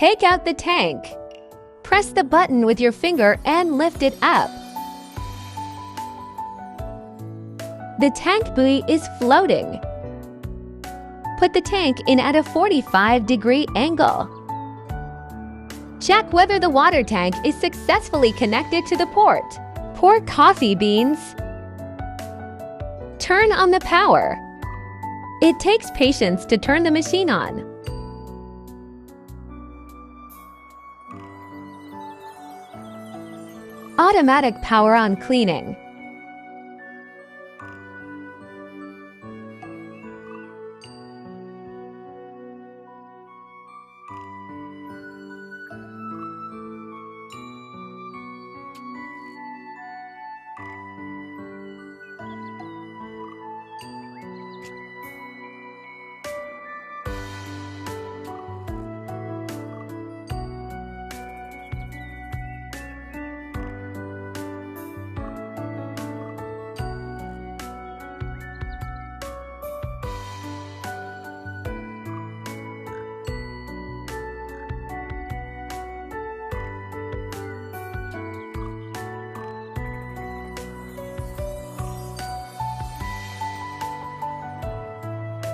Take out the tank. Press the button with your finger and lift it up. The tank buoy is floating. Put the tank in at a 45-degree angle. Check whether the water tank is successfully connected to the port. Pour coffee beans. Turn on the power. It takes patience to turn the machine on. Automatic power on cleaning.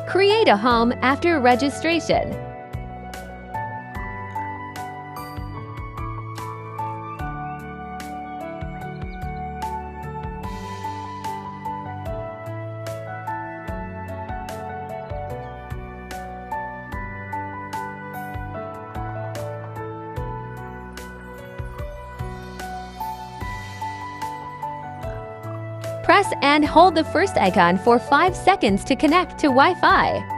Create a home after registration. Press and hold the first icon for 5 seconds to connect to Wi-Fi.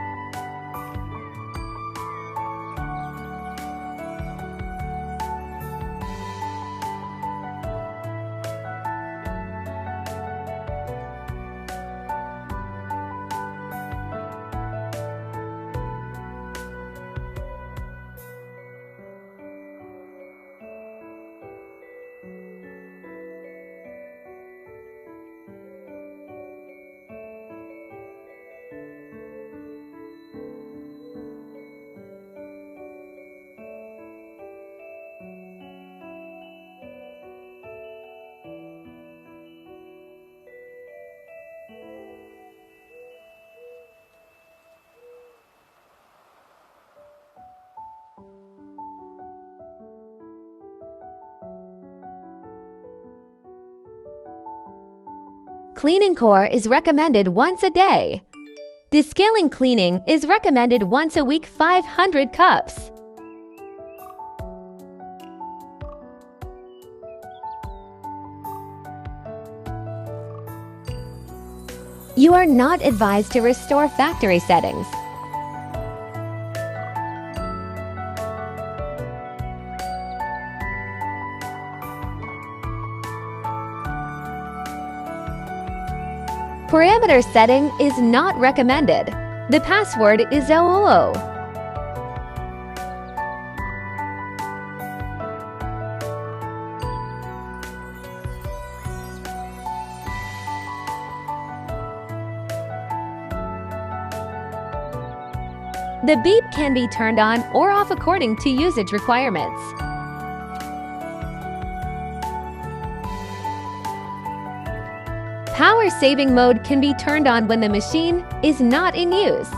Cleaning core is recommended once a day. Descaling cleaning is recommended once a week, 500 cups. You are not advised to restore factory settings. Parameter setting is not recommended. The password is OOO. The beep can be turned on or off according to usage requirements. Power saving mode can be turned on when the machine is not in use.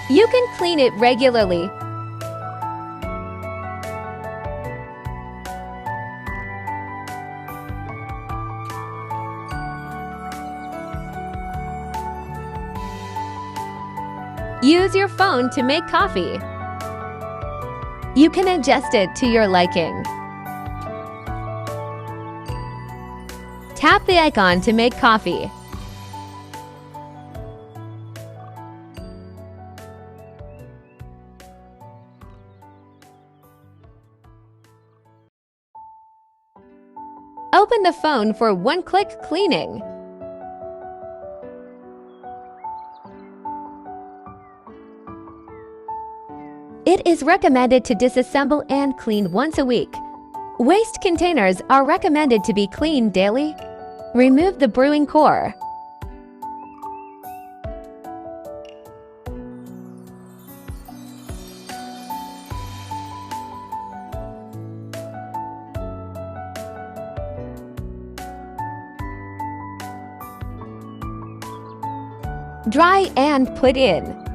You can clean it regularly. Use your phone to make coffee. You can adjust it to your liking. Tap the icon to make coffee. Open the phone for one-click cleaning. It is recommended to disassemble and clean once a week. Waste containers are recommended to be cleaned daily. Remove the brewing core. Dry and put in.